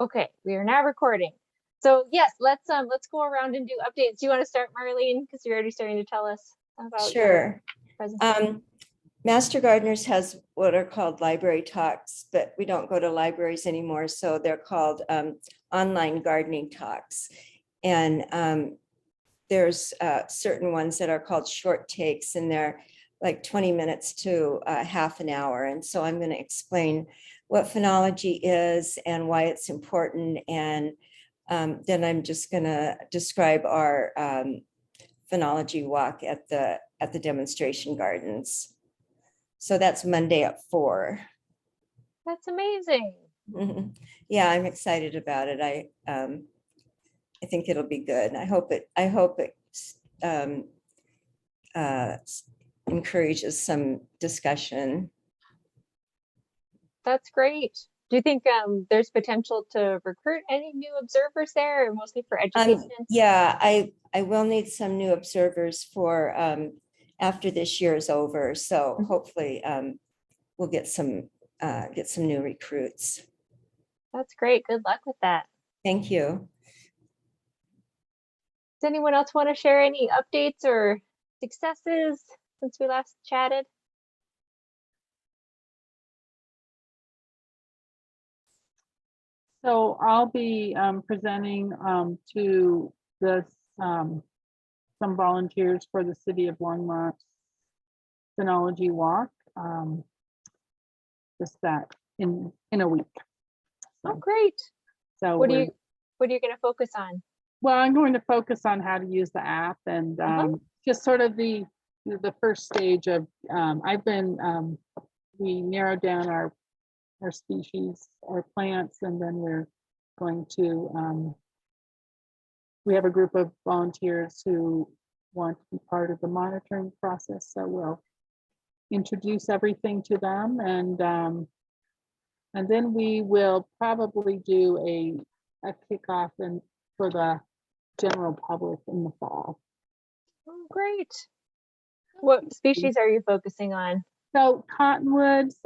Okay, we are now recording. So yes, let's go around and do updates. Do you want to start, Marlene? Because you're already starting to tell us about Sure. presentation. Master Gardeners has what are called library talks, but we don't go to libraries anymore. So they're called online gardening talks. And there's certain ones that are called short takes, and they're like 20 minutes to half an hour. And so I'm going to explain what phenology is and why it's important. And then I'm just going to describe our phenology walk at the demonstration gardens. So that's Monday at 4. That's amazing. Yeah, I'm excited about it. I think it'll be good. I hope it encourages some discussion. That's great. Do you think there's potential to recruit any new observers there, or mostly for education? Yeah, I will need some new observers for after this year is over. So hopefully we'll get some new recruits. That's great. Good luck with that. Thank you. Does anyone else want to share any updates or successes since we last chatted? So I'll be presenting to this some volunteers for the City of Longmont's Phenology Walk just that in a week. Oh, great. So what are you going to focus on? Well, I'm going to focus on how to use the app and just sort of the first stage of we narrowed down our species, our plants, and then we're going to we have a group of volunteers who want to be part of the monitoring process, so we'll introduce everything to them, and then we will probably do a kickoff for the general public in the fall. Oh, great. What species are you focusing on? So cottonwoods,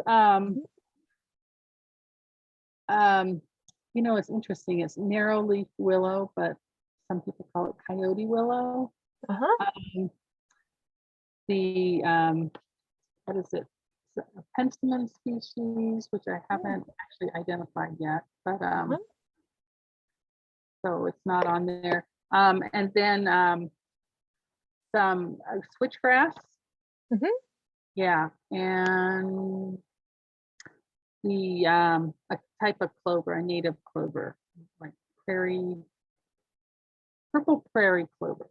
you know, it's interesting. It's narrow leaf willow, but some people call it coyote willow. What is it? It's a penstemon species, which I haven't actually identified yet, but so it's not on there. And then some switchgrass. Yeah, and a type of clover, a native clover, like purple prairie clover.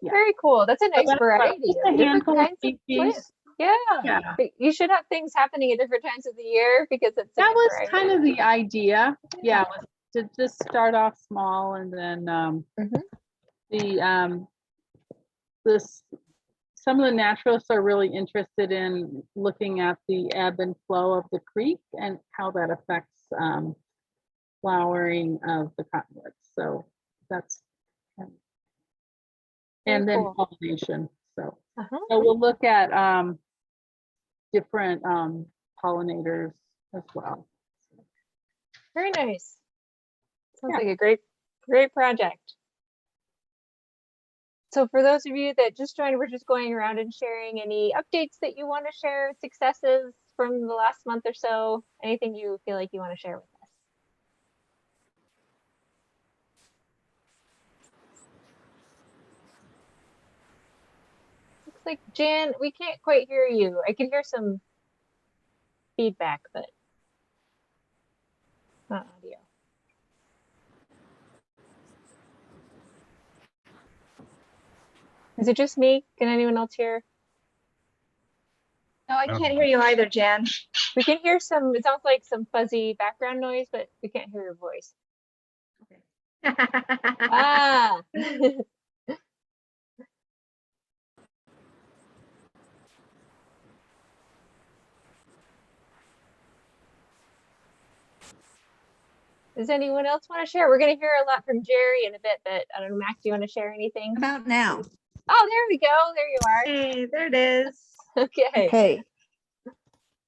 Yeah. Very cool. That's a nice variety of different kinds of plants. Yeah. But you should have things happening at different times of the year because it's that was kind of the idea. Yeah, was to just start off small, and then some of the naturalists are really interested in looking at the ebb and flow of the creek and how that affects flowering of the cottonwoods. So that's and then pollination. So we'll look at different pollinators as well. Very nice. Sounds like a great project. So for those of you that just joined, we're just going around and sharing any updates that you want to share, successes from the last month or so, anything you feel like you want to share with us. Looks like Jan, we can't quite hear you. I can hear some feedback, but not audio. Is it just me? Can anyone else hear? No, I can't hear you either, Jan. We can hear some, it sounds like some fuzzy background noise, but we can't hear your voice. Ah. Does anyone else want to share? We're going to hear a lot from Jerry in a bit, but I don't know, Max, do you want to share anything? About now. Oh, there we go. There you are. Hey, there it is. Okay. Okay.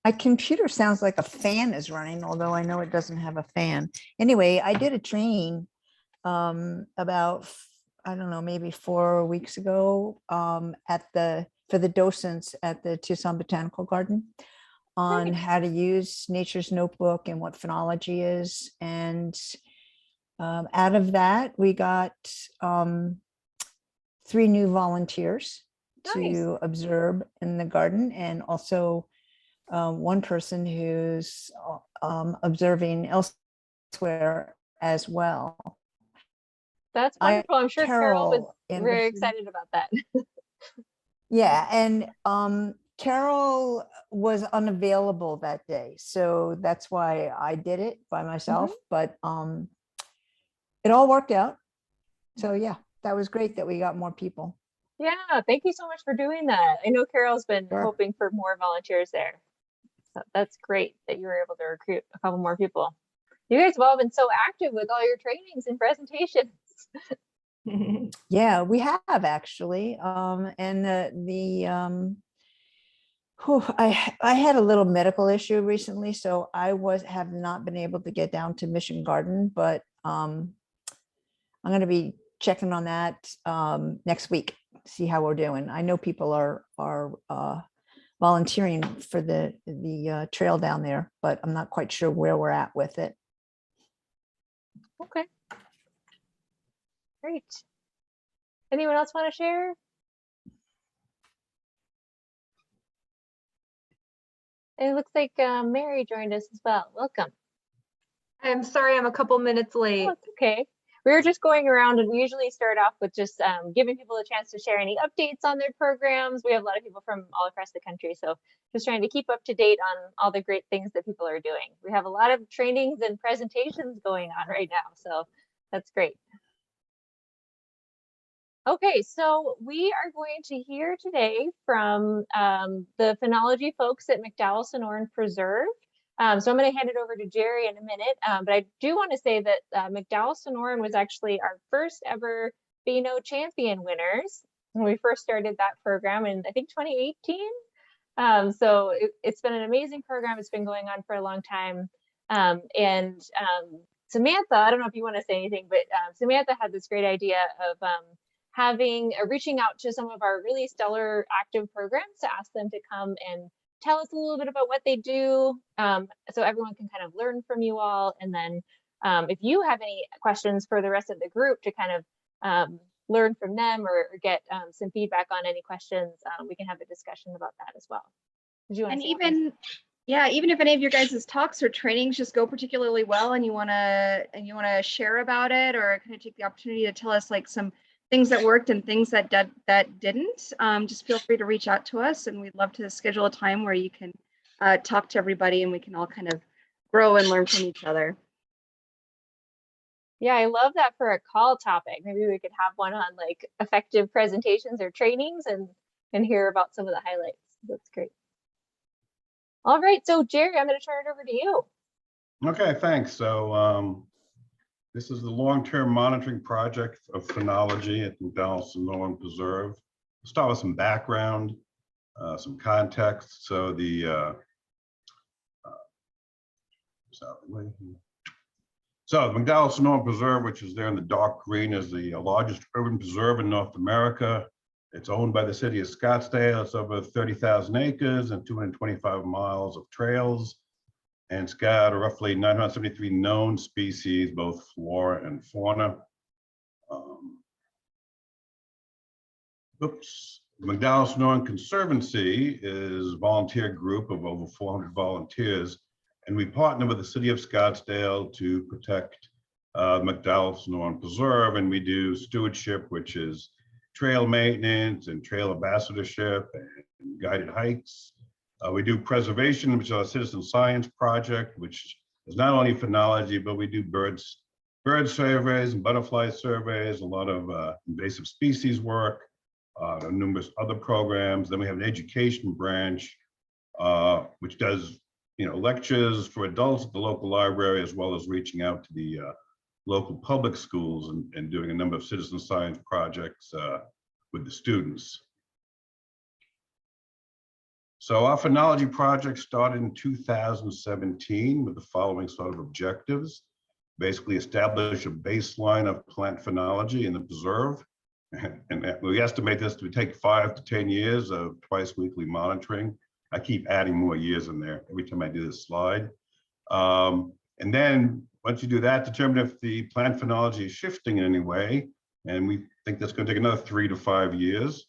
My computer sounds like a fan is running, although I know it doesn't have a fan. Anyway, I did a training about, I don't know, maybe 4 weeks ago for the docents at the Tucson Botanical Garden on Nice. how to use Nature's Notebook and what phenology is. And out of that, we got 3 new volunteers Nice. to observe in the garden, and also one person who's observing elsewhere as well. That's wonderful. I'm sure Carol was very Anderson. excited about that. Yeah, and Carol was unavailable that day, so that's why I did it by myself. But it all worked out. So yeah, that was great that we got more people. Yeah, thank you so much for doing that. I know Carol's been Sure. hoping for more volunteers there. So that's great that you were able to recruit a couple more people. You guys have all been so active with all your trainings and presentations. Yeah, we have actually. And I had a little medical issue recently, so I have not been able to get down to Mission Garden, but I'm going to be checking on that next week, see how we're doing. I know people are volunteering for the trail down there, but I'm not quite sure where we're at with it. Okay. Great. Anyone else want to share? It looks like Mary joined us as well. Welcome. I'm sorry, I'm a couple minutes late. Oh, it's okay. We were just going around, and we usually start off with just giving people a chance to share any updates on their programs. We have a lot of people from all across the country, so just trying to keep up to date on all the great things that people are doing. We have a lot of trainings and presentations going on right now, so that's great. Okay, so we are going to hear today from the phenology folks at McDowell Sonoran Preserve. So I'm going to hand it over to Jerry in a minute, but I do want to say that McDowell Sonoran was actually our first ever PhenoChampion winners when we first started that program in, I think, 2018. So it's been an amazing program. It's been going on for a long time. And Samantha, I don't know if you want to say anything, but Samantha had this great idea of reaching out to some of our really stellar active programs to ask them to come and tell us a little bit about what they do, so everyone can kind of learn from you all. And then if you have any questions for the rest of the group to kind of learn from them or get some feedback on any questions, we can have a discussion about that as well. Did you want And to even, yeah, even if any of your guys' talks or trainings just go particularly well and you want to share about it, or kind of take the opportunity to tell us like some things that worked and things that didn't, just feel free to reach out to us, and we'd love to schedule a time where you can talk to everybody and we can all kind of grow and learn from each other. Yeah, I love that for a call topic. Maybe we could have one on like effective presentations or trainings and hear about some of the highlights. That's great. All right, so Jerry, I'm going to turn it over to you. Okay, thanks. So this is the long-term monitoring project of phenology at McDowell Sonoran Preserve. I'll start with some background, some context. So the McDowell Sonoran Preserve, which is there in the dark green, is the largest urban preserve in North America. It's owned by the city of Scottsdale. It's over 30,000 acres and 225 miles of trails. And it's got roughly 973 known species, both flora and fauna. McDowell Sonoran Conservancy is a volunteer group of over 400 volunteers, and we partner with the city of Scottsdale to protect McDowell Sonoran Preserve, and we do stewardship, which is trail maintenance and trail ambassadorship and guided hikes. We do preservation, which is our citizen science project, which is not only phenology, but we do bird surveys and butterfly surveys, a lot of invasive species work, numerous other programs. Then we have an education branch, which does lectures for adults at the local library, as well as reaching out to the local public schools and doing a number of citizen science projects with the students. So our phenology project started in 2017 with the following sort of objectives. Basically establish a baseline of plant phenology in the preserve. And we estimate this to take 5 to 10 years of twice weekly monitoring. I keep adding more years in there every time I do this slide. And then once you do that, determine if the plant phenology is shifting in any way. And we think that's going to take another 3 to 5 years.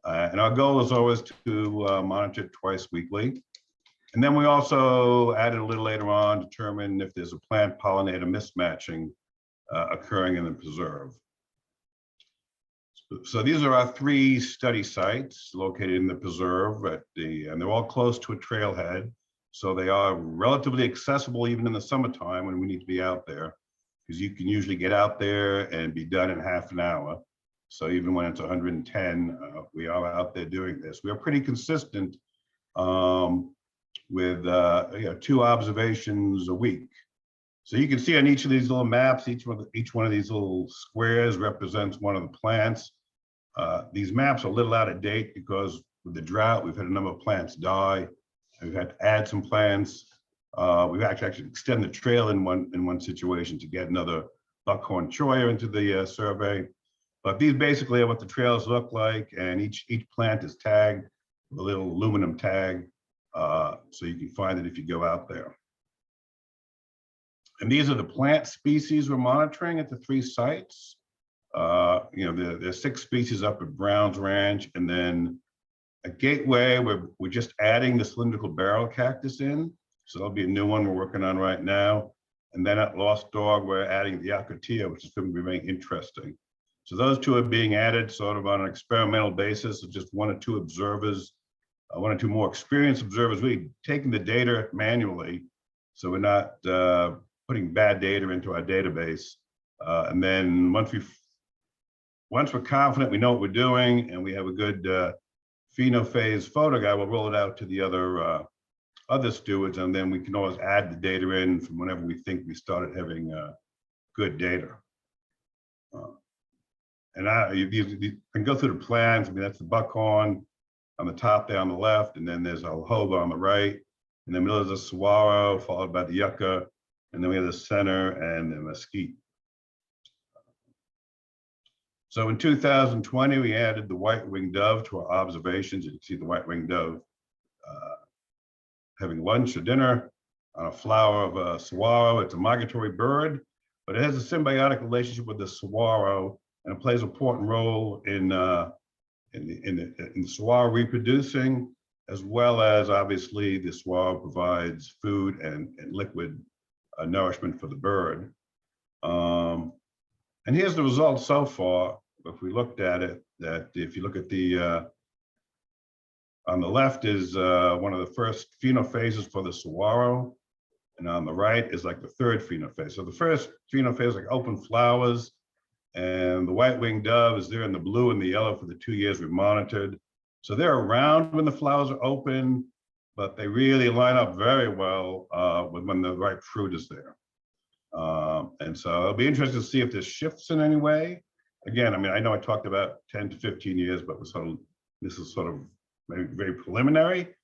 And our goal is always to monitor it twice weekly. And then we also added a little later on, determine if there's a plant pollinator mismatching occurring in the preserve. So these are our 3 study sites located in the preserve and they're all close to a trailhead. So they are relatively accessible even in the summertime when we need to be out there, because you can usually get out there and be done in half an hour. So even when it's 110, we are out there doing this. We are pretty consistent with 2 observations a week. So you can see on each of these little maps, each one of these little squares represents one of the plants. These maps are a little out of date because with the drought, we've had a number of plants die. We've had to add some plants. We've actually extended the trail in one situation to get another buckhorn choya into the survey. But these basically are what the trails look like, and each plant is tagged with a little aluminum tag, so you can find it if you go out there. And these are the plant species we're monitoring at the 3 sites. There's 6 species up at Brown's Ranch, and then at Gateway, we're just adding the cylindrical barrel cactus in. So there'll be a new one we're working on right now. And then at Lost Dog, we're adding the Acacia, which is going to be very interesting. So those 2 are being added sort of on an experimental basis of just 1 or 2 observers, 1 or 2 more experienced observers, really taking the data manually. So we're not putting bad data into our database. And then once we're confident we know what we're doing and we have a good phenophase photo guide, we'll roll it out to the other stewards, and then we can always add the data in from whenever we think we started having good data. And you can go through the plans. I mean, that's the buckhorn on the top there on the left, and then there's a jojoba on the right. In the middle is a saguaro, followed by the yucca, and then we have the center and the mesquite. So in 2020, we added the white-winged dove to our observations. You can see the white-winged dove having lunch or dinner on a flower of a saguaro. It's a migratory bird, but it has a symbiotic relationship with the saguaro, and it plays an important role in the saguaro reproducing, as well as obviously the saguaro provides food and liquid nourishment for the bird. And here's the results so far. If we looked at it, that if you look at the, on the left is one of the first phenophases for the saguaro, and on the right is like the 3rd phenophase. So the first phenophase is like open flowers, and the white-winged dove is there in the blue and the yellow for the 2 years we monitored. So they're around when the flowers are open, but they really line up very well with when the ripe fruit is there. And so it'll be interesting to see if this shifts in any way. Again, I mean, I know I talked about 10 to 15 years, but this is sort of maybe very preliminary,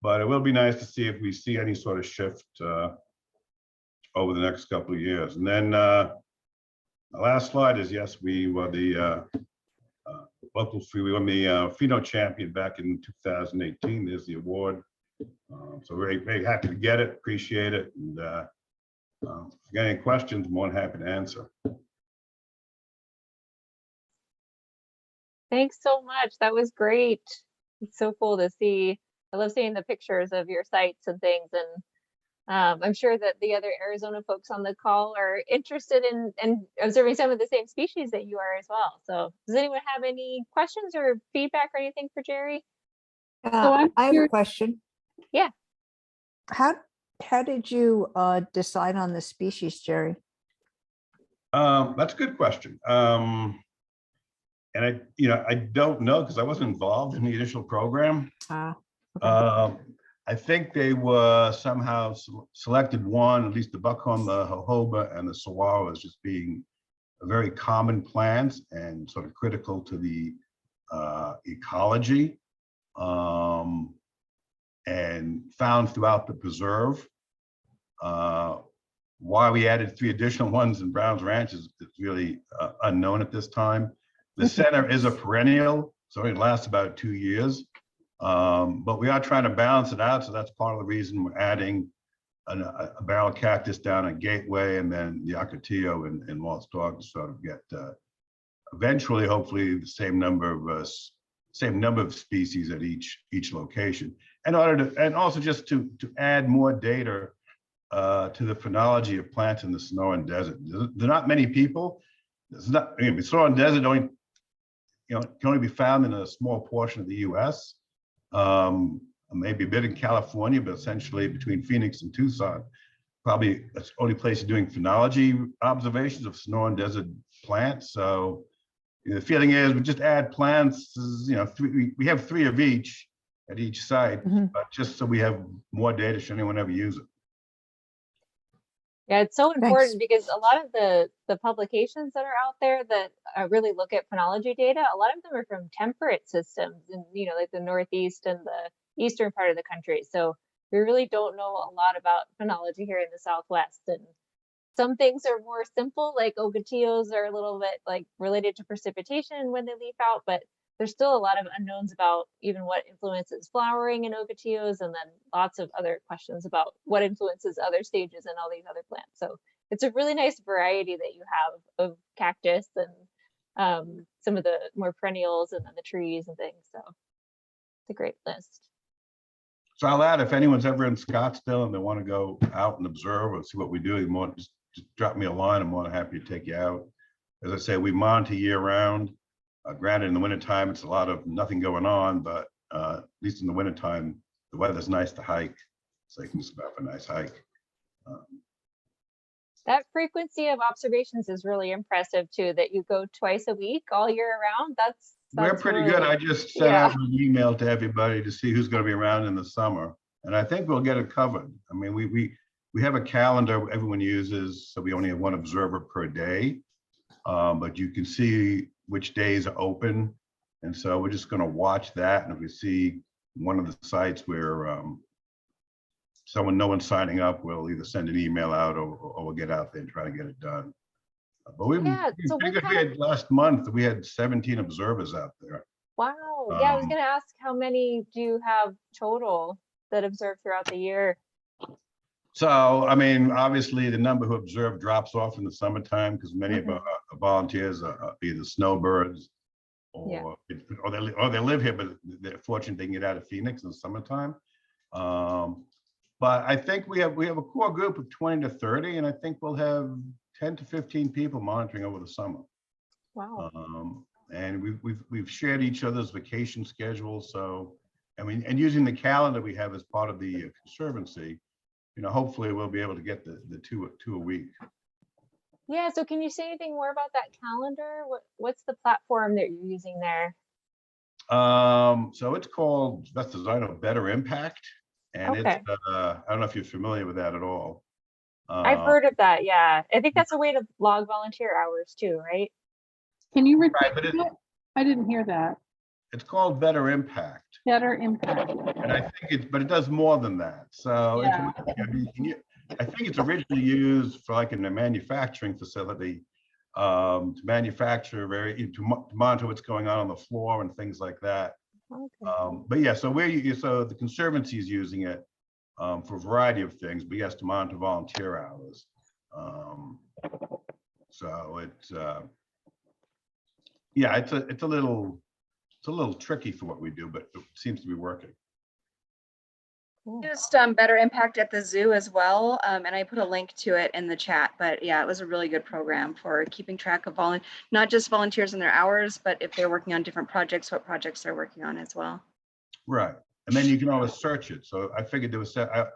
but it will be nice to see if we see any sort of shift over the next couple of years. And then the last slide is, yes, we were the we won the PhenoChampion back in 2018. There's the award. So very, very happy to get it, appreciate it. And if you got any questions, I'm more than happy to answer. Thanks so much. That was great. It's so cool to see. I love seeing the pictures of your sites and things. And I'm sure that the other Arizona folks on the call are interested in observing some of the same species that you are as well. So does anyone have any questions or feedback or anything for Jerry? I'm I have a curious- question. Yeah. How did you decide on the species, Jerry? That's a good question. And I don't know because I wasn't involved in the initial program. Okay. I think they were somehow selected one, at least the buckhorn, the jojoba, and the saguaro as just being very common plants and sort of critical to the ecology. and found throughout the preserve. Why we added 3 additional ones in Browns Ranch is really unknown at this time. The center is a perennial, so it lasts about 2 years. But we are trying to balance it out, so that's part of the reason we're adding a barrel cactus down at Gateway, and then the Ocotillo in Lost Dog to sort of get eventually, hopefully, the same number of species at each location. In order to, and also just to add more data to the phenology of plants in the Sonoran Desert. There are not many people. There's not. I mean, the Sonoran Desert only, can only be found in a small portion of the U.S. Maybe a bit in California, but essentially between Phoenix and Tucson, probably that's the only place doing phenology observations of Sonoran Desert plants. So the feeling is we just add plants. We have 3 of each at each site, but just so we have more data should anyone ever use it. Yeah, it's so Thanks. important because a lot of the publications that are out there that really look at phenology data, a lot of them are from temperate systems and, like the Northeast and the eastern part of the country. So we really don't know a lot about phenology here in the Southwest. And some things are more simple, like ocotillos are a little bit like related to precipitation when they leaf out, but there's still a lot of unknowns about even what influences flowering in ocotillos, and then lots of other questions about what influences other stages in all these other plants. So it's a really nice variety that you have of cactus and some of the more perennials and then the trees and things. So it's a great list. So I'll add, if anyone's ever in Scottsdale and they want to go out and observe or see what we do, just drop me a line. I'm more than happy to take you out. As I say, we monitor year round. Granted, in the wintertime, it's a lot of nothing going on, but at least in the wintertime, the weather's nice to hike. So you can just go for a nice hike. That frequency of observations is really impressive too, that you go twice a week all year round. We're pretty really good. I just sent out an email to everybody to see who's going to be around in the summer. And I think we'll get it covered. I mean, we have a calendar everyone uses, so we only have 1 observer per day. But you can see which days are open. And so we're just going to watch that. And if we see one of the sites where no one's signing up, we'll either send an email out or we'll get out there and try to get it done. But we've been pretty good. We had last month, we had 17 observers out there. Wow. Yeah, I was going to ask, how many do you have total that observe throughout the year? So, I mean, obviously the number who observe drops off in the summertime because many of our volunteers are either snowbirds or they live here, but they're fortunate they can get out of Phoenix in the summertime. But I think we have a core group of 20 to 30, and I think we'll have 10 to 15 people monitoring over the summer. Wow. And we've shared each other's vacation schedules. So, I mean, and using the calendar we have as part of the Conservancy, hopefully we'll be able to get the two a week. Yeah. So can you say anything more about that calendar? What's the platform that you're using there? So it's called, that's design of Better Impact. And it's, I don't know if you're familiar with that at all. I've heard of that. Yeah. I think that's a way to log volunteer hours too, right? Can you repeat that? I didn't hear that. It's called Better Impact. Better Impact. And I think but it does more than that. So I think it's originally used for like in a manufacturing facility to manufacture to monitor what's going on the floor and things like that. Okay. But yeah, so the Conservancy is using it for a variety of things, but yes, to monitor volunteer hours. So it's it's a little tricky for what we do, but it seems to be working. Used Better Impact at the zoo as well, and I put a link to it in the chat. But yeah, it was a really good program for keeping track of not just volunteers and their hours, but if they're working on different projects, what projects they're working on as well. Right, and then you can always search it. So I figured there was to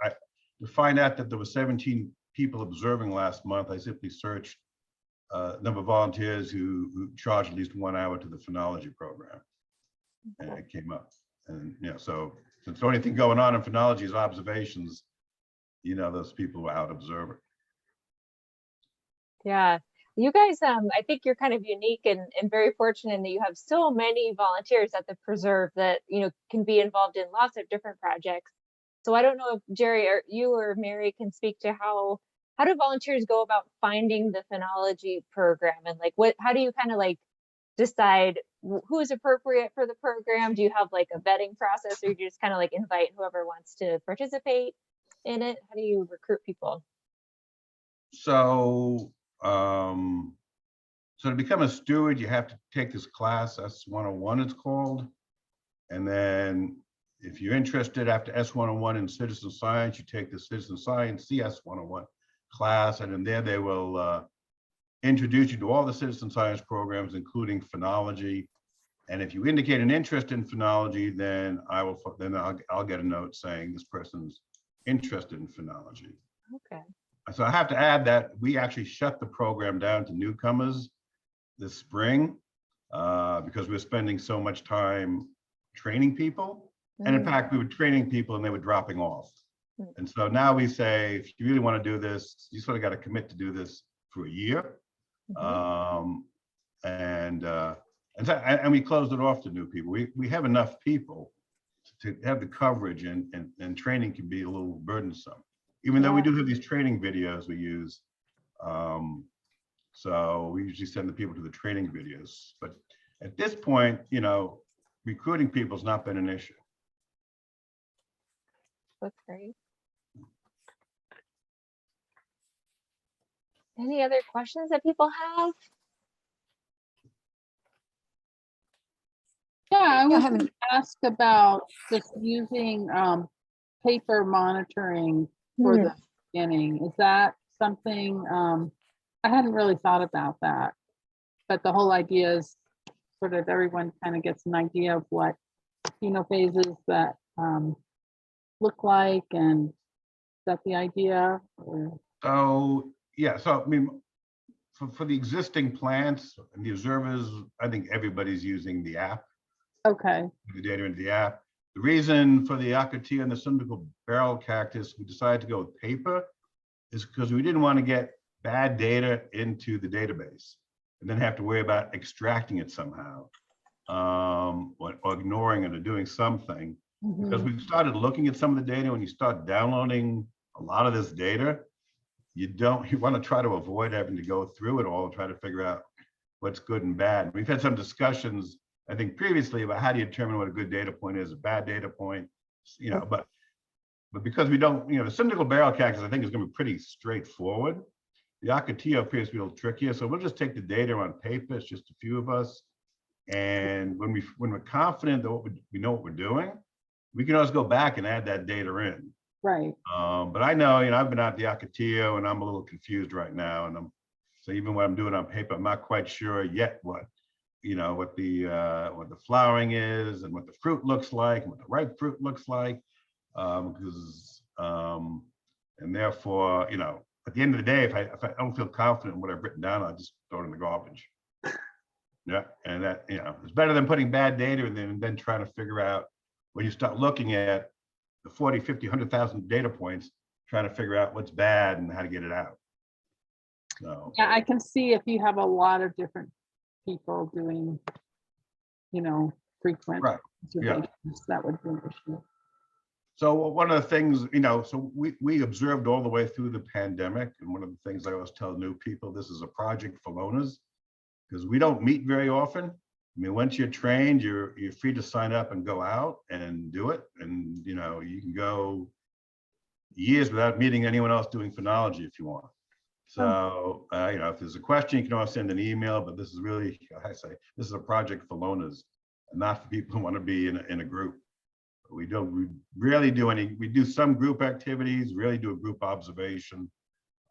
find out that there were 17 people observing last month. I simply searched number of volunteers who charged at least 1 hour to the phenology program, and it came up. And so since the only thing going on in phenology is observations, those people were out observing. Yeah, you guys, I think you're kind of unique and very fortunate in that you have so many volunteers at the preserve that can be involved in lots of different projects. So I don't know if Jerry or you or Mary can speak to how do volunteers go about finding the phenology program, and like how do you kind of like decide who is appropriate for the program? Do you have like a vetting process, or you just kind of like invite whoever wants to participate in it? How do you recruit people? So, so to become a steward, you have to take this class, S101 it's called. And then if you're interested after S101 in citizen science, you take the citizen science CS101 class, and in there they will introduce you to all the citizen science programs, including phenology. And if you indicate an interest in phenology, then I'll get a note saying this person's interested in phenology. Okay. So I have to add that we actually shut the program down to newcomers this spring because we're spending so much time training people. And in fact, we were training people and they were dropping off. And so now we say, if you really want to do this, you sort of got to commit to do this for a year. And we closed it off to new people. We have enough people to have the coverage, and training can be a little burdensome. Even though we do have these training videos we use. So we usually send the people to the training videos. But at this point, you know, recruiting people has not been an issue. That's great. Any other questions that people have? Yeah, I was haven't- going to ask about just using paper monitoring for the beginning. Is that something, I hadn't really thought about that, but the whole idea is sort of everyone kind of gets an idea of what phases that look like, and is that the idea? Or? So, yeah, so I mean, for the existing plants and the observers, I think everybody's using the app. Okay. The data into the app. The reason for the Acacia and the cylindrical barrel cactus, we decided to go with paper, is because we didn't want to get bad data into the database and then have to worry about extracting it somehow, or ignoring it or doing something. Because we started looking at some of the data. When you start downloading a lot of this data, you want to try to avoid having to go through it all and try to figure out what's good and bad. We've had some discussions, I think, previously about how do you determine what a good data point is, a bad data point, you know, but because we don't, you know, the cylindrical barrel cactus, I think, is going to be pretty straightforward. The Ocotillo appears to be a little trickier, so we'll just take the data on paper. It's just a few of us, and when we're confident that we know what we're doing, we can always go back and add that data in. Right. But I know, you know, I've been out the Ocotillo and I'm a little confused right now, and so even when I'm doing it on paper, I'm not quite sure yet what the flowering is and what the fruit looks like and what the ripe fruit looks like, and therefore, you know, at the end of the day, if I don't feel confident in what I've written down, I'll just throw it in the garbage. Yeah, and that, you know, it's better than putting bad data and then trying to figure out, when you start looking at the 40, 50, 100,000 data points, trying to figure out what's bad and how to get it out. So Yeah, I can see if you have a lot of different people doing, you know, frequent observations, that would be an issue. So one of the things, you know, so we observed all the way through the pandemic, and one of the things I always tell new people, this is a project for loners, because we don't meet very often. I mean, once you're trained, you're free to sign up and go out and do it, and you know, you can go years without meeting anyone else doing phenology if you want. So you know, if there's a question, you can always send an email, but this is really, I say, this is a project for loners and not for people who want to be in a group. We rarely do any, we do some group activities, really do a group observation.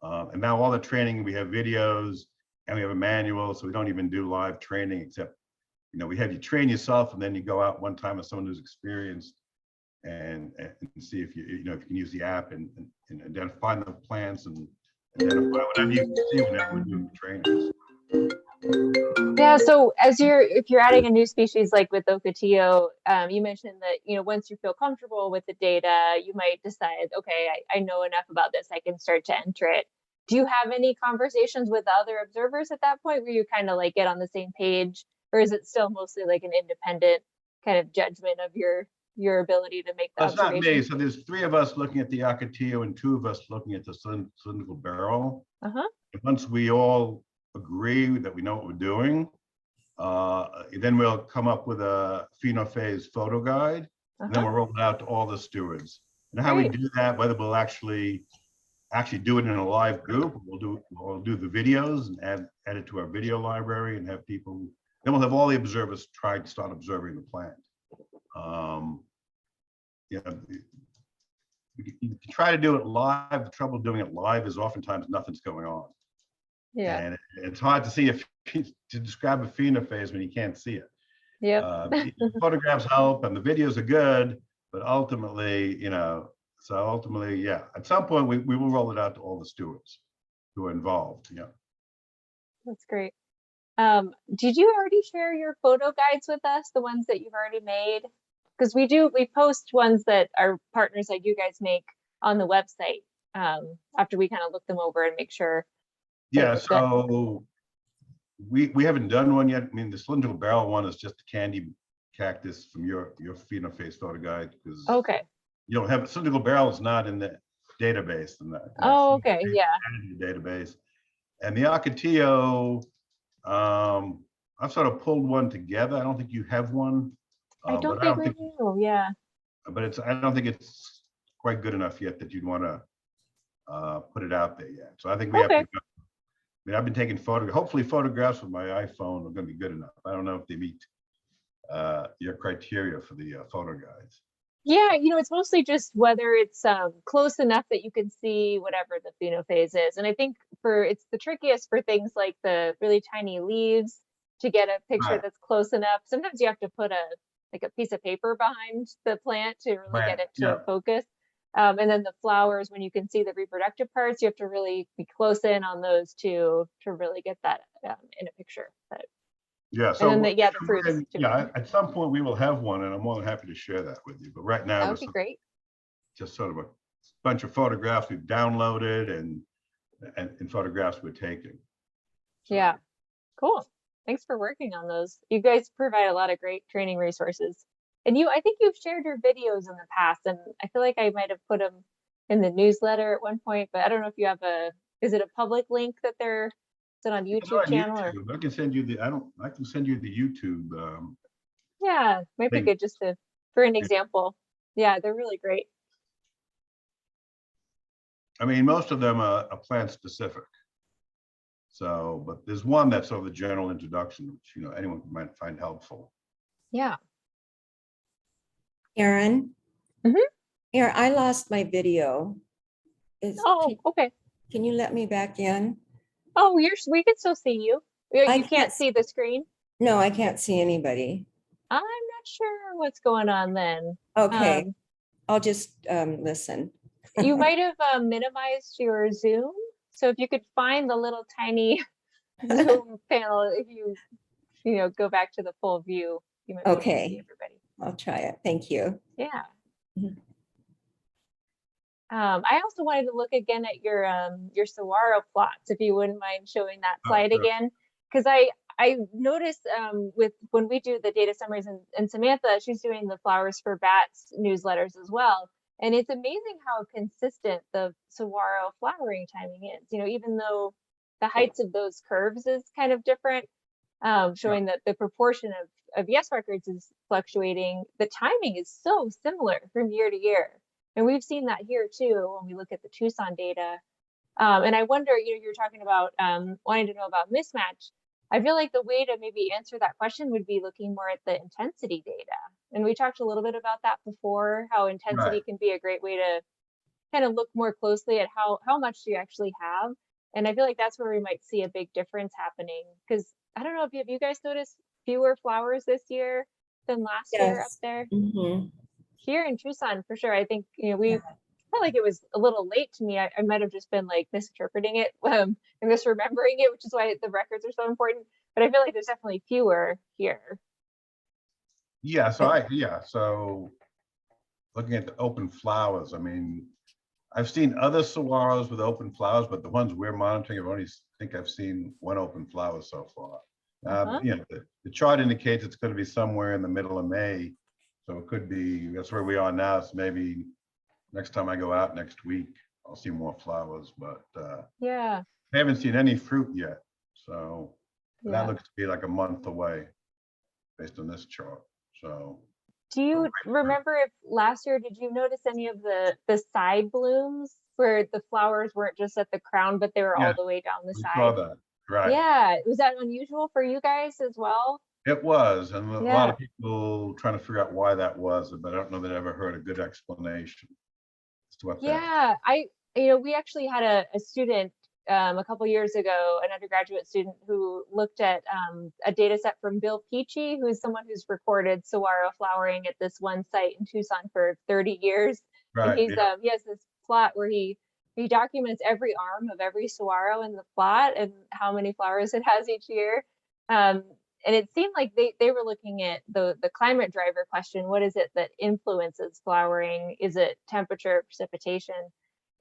And now all the training, we have videos and we have a manual, so we don't even do live training, except, you know, we have you train yourself and then you go out one time with someone who's experienced and see if you know, if you can use the app and identify the plants and identify whatever you can see whenever we're doing the trainings. Yeah, so if you're adding a new species like with Ocotillo, you mentioned that, you know, once you feel comfortable with the data, you might decide, okay, I know enough about this, I can start to enter it. Do you have any conversations with other observers at that point where you kind of like get on the same page, or is it still mostly like an independent kind of judgment of your your ability to make the It's not me. observations? So there's 3 of us looking at the Ocotillo and 2 of us looking at the cylindrical barrel. Uh-huh. And once we all agree that we know what we're doing, then we'll come up with a phenophase photo guide, and then Uh-huh. we'll roll it out to all the stewards. And how we Great. do that, whether we'll actually do it in a live group, we'll do the videos and add it to our video library and have people. Then we'll have all the observers try to start observing the plant. You know, you can try to do it live. The trouble doing it live is oftentimes nothing's going on. Yeah. And it's hard to see to describe a phenophase when you can't see it. Yep. The photographs help and the videos are good, but ultimately, yeah, at some point we will roll it out to all the stewards who are involved. Yeah. That's great. Did you already share your photo guides with us, the ones that you've already made? Because we post ones that our partners like you guys make on the website after we kind of look them over and make sure. Yeah, so we haven't done one yet. I mean, the cylindrical barrel one is just a candy cactus from your phenophase photo guide, because Okay. you don't have cylindrical barrel is not in the database. Oh, okay. Yeah. Database. And the Ocotillo, I've sort of pulled one together. I don't think you have one. I don't think we do. Yeah. But I don't think it's quite good enough yet that you'd want to put it out there yet. So I think we have to. I mean, I've been taking photographs. Hopefully, photographs with my iPhone are going to be good enough. I don't know if they meet your criteria for the photo guides. Yeah, it's mostly just whether it's close enough that you can see whatever the phenophase is. And I think it's the trickiest for things like the really tiny leaves to get a picture Right. that's close enough. Sometimes you have to put a piece of paper behind the plant to really get it to focus. And then the flowers, when you can see the reproductive parts, you have to really be close in on those two to really get that in a picture. But Yeah. So and then the fruits. at some point we will have one, and I'm more than happy to share that with you. But right now, That would be great. Just sort of a bunch of photographs we've downloaded and photographs we're taking. So, Yeah. Cool. Thanks for working on those. You guys provide a lot of great training resources. And I think you've shared your videos in the past, and I feel like I might have put them in the newsletter at one point, but I don't know if you have is it a public link that is it on YouTube channel? YouTube. I can send you I can send you the YouTube. Yeah, might be good just for an example. Yeah, they're really great. I mean, most of them are plant specific. So, but there's one that's sort of the general introduction, which, anyone might find helpful. Yeah. Erin? Mhm. Erin, I lost my video. Okay. Can you let me back in? Oh, we can still see you. You I can't can't see the screen? No, I can't see anybody. I'm not sure what's going on then. Okay, I'll just listen. You might have minimized your Zoom. So if you could find the little tiny Zoom panel, if you go back to the full view, you might be able to see everybody. I'll try it. Thank you. Yeah. Mhm. I also wanted to look again at your saguaro plots, if you wouldn't mind showing that slide sure. again, because I noticed when we do the data summaries and Samantha, she's doing the Flowers for Bats newsletters as well. And it's amazing how consistent the saguaro flowering timing is, even though the heights of those curves is kind of different, showing that the proportion of yes records is fluctuating. The timing is so similar from year to year. And we've seen that here too, when we look at the Tucson data. And I wonder, you're talking about wanting to know about mismatch. I feel like the way to maybe answer that question would be looking more at the intensity data. And we talked a little bit about that before, how intensity can be a great way to kind of look more closely at how much do you actually have. And I feel like that's where we might see a big difference happening. Because I don't know if you guys noticed fewer flowers this year than last year up there. Mm-hmm. Here in Tucson, for sure. I think, we felt like it was a little late to me. I might have just been like misinterpreting it and misremembering it, which is why the records are so important. But I feel like there's definitely fewer here. Yeah. So looking at the open flowers, I mean, I've seen other saguaros with open flowers, but the ones we're monitoring, I've seen one open flower so far. The chart indicates it's going to be somewhere in the middle of May So it could be, that's where we are now. So maybe next time I go out next week, I'll see more flowers, but Yeah, I haven't seen any fruit yet. So that yeah. looks to be like a month away based on this chart. So Do you remember if last year, did you notice any of the side blooms where the flowers weren't just at the crown, but they were yeah, all the way down the we saw side? that. Right. Yeah, was that unusual for you guys as well? It was, and a lot Yeah. of people trying to figure out why that was, but I don't know that I ever heard a good explanation as to what that. Yeah, we actually had a student a couple years ago, an undergraduate student who looked at a data set from Bill Peachy, who's someone who's recorded saguaro flowering at this one site in Tucson for 30 years. And Right. Yeah. he has this plot where he documents every arm of every saguaro in the plot and how many flowers it has each year. And it seemed like they were looking at the climate driver question. What is it that influences flowering? Is it temperature, precipitation?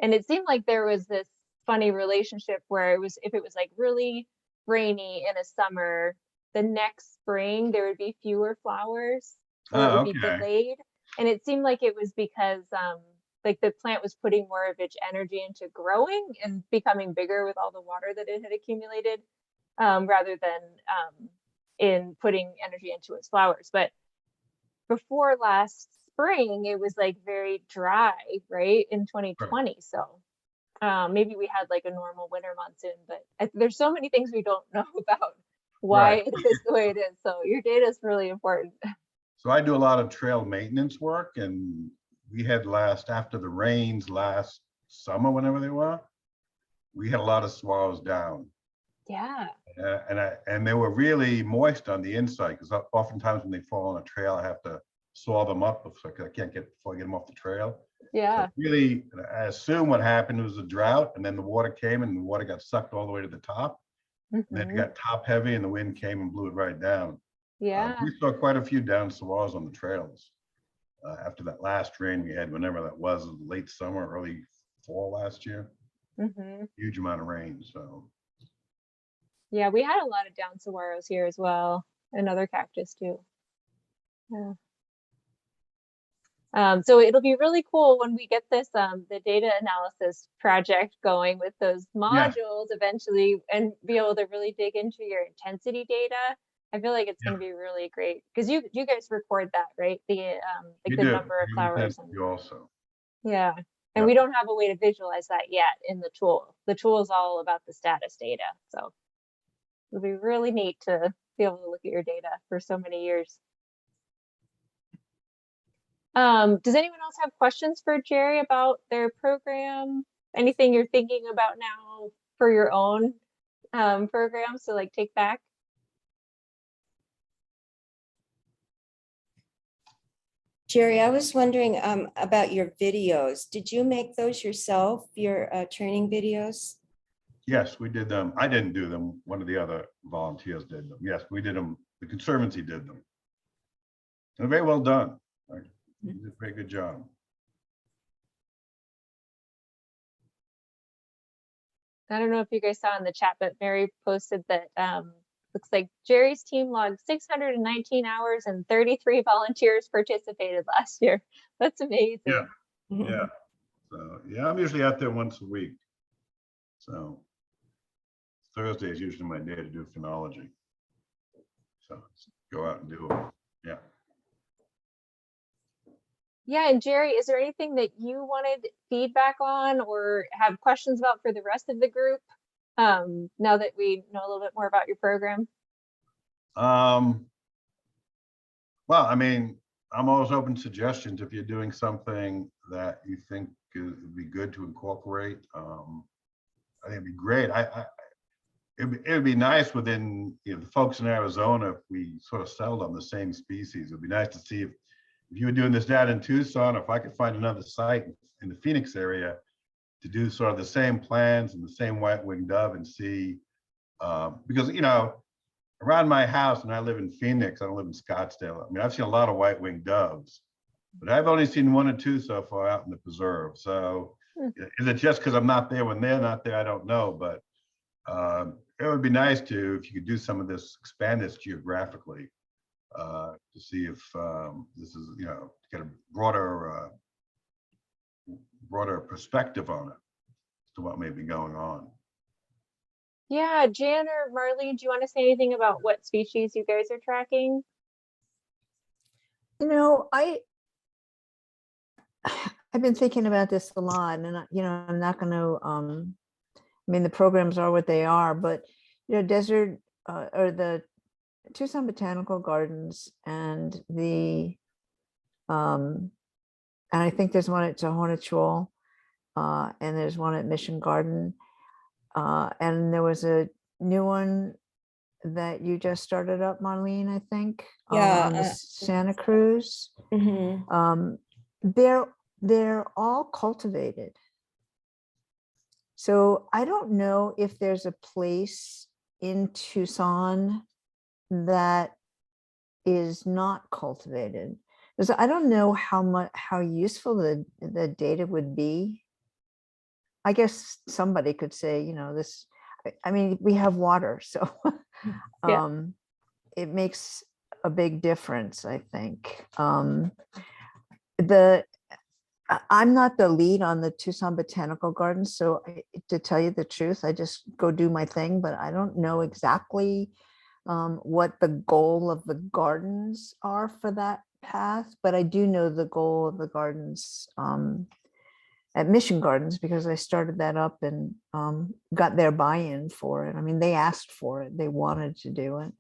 And it seemed like there was this funny relationship where it was, if it was like really rainy in a summer, the next spring there would be fewer flowers, or it would be Okay. delayed. And it seemed like it was because like the plant was putting more of its energy into growing and becoming bigger with all the water that it had accumulated, rather than in putting energy into its flowers. But before last spring, it was like very dry, right, in 2020. So maybe we had like a normal winter monsoon, but there's so many things we don't know about why Right. it is the way it is. So your data is really important. So I do a lot of trail maintenance work, and we had after the rains last summer, whenever they were, we had a lot of swallows down. Yeah. And they were really moist on the inside, because oftentimes when they fall on a trail, I have to saw them up so I can't before I get them off the trail. Yeah. So really, I assume what happened was a drought, and then the water came and the water got sucked all the way to the top. And then it got top heavy and the wind came and blew it right down. Yeah. We saw quite a few down saguaros on the trails after that last rain we had, whenever that was, late summer, early fall last year. Huge amount of rain. So yeah, we had a lot of down saguaros here as well, and other cactus too. Yeah. So it'll be really cool when we get this the data analysis project going with those modules eventually, and be able to really dig into your intensity data. I feel like it's going to be really great because you guys record that, right? The like the number of flowers. You also. Yeah. And we don't have a way to visualize that yet in the tool. The tool is all about the status data. So it'll be really neat to be able to look at your data for so many years. Does anyone else have questions for Jerry about their program? Anything you're thinking about now for your own programs to like take back? Jerry, I was wondering about your videos. Did you make those yourself, your training videos? Yes, we did them. I didn't do them. One of the other volunteers did them. Yes, we did them. The Conservancy did them. They're very well done. You did a very good job. I don't know if you guys saw in the chat, but Mary posted that looks like Jerry's team logged 619 hours and 33 volunteers participated last year. That's amazing. Yeah. Yeah. So yeah, I'm usually out there once a week. So Thursday is usually my day to do phenology. So go out and do it. Yeah. Yeah, and Jerry, is there anything that you wanted feedback on or have questions about for the rest of the group? Now that we know a little bit more about your program? Well, I mean, I'm always open to suggestions if you're doing something that you think would be good to incorporate. I think it'd be great. It'd be nice within the folks in Arizona if we sort of settled on the same species. It'd be nice to see if you were doing this down in Tucson, if I could find another site in the Phoenix area to do sort of the same plans and the same white-winged dove and see, because, around my house, and I live in Phoenix, I don't live in Scottsdale. I mean, I've seen a lot of white-winged doves, but I've only seen one or two so far out in the preserve. So is it just because I'm not there when they're not there? I don't know, but it would be nice if you could do some of this, expand this geographically. to see if this is, you know, get a broader perspective on it, to what may be going on. Yeah, Jan or Marlene, do you want to say anything about what species you guys are tracking? You know, I've been thinking about this a lot, and you know, I'm not going to. I mean, the programs are what they are, but you know, desert or the Tucson Botanical Gardens and the and I think there's one at Tohono and there's one at Mission Garden, and there was a new one that you just started up, Marlene, I think, on the Santa Cruz. Mhm. They're all cultivated. So I don't know if there's a place in Tucson that is not cultivated. Because I don't know how useful the data would be. I guess somebody could say, you know, this, I mean, we have water, so Yeah. it makes a big difference, I think. I'm not the lead on the Tucson Botanical Gardens, so to tell you the truth, I just go do my thing, but I don't know exactly what the goal of the gardens are for that path, but I do know the goal of the gardens at Mission Gardens, because I started that up and got their buy-in for it. I mean, they asked for it, they wanted to do it.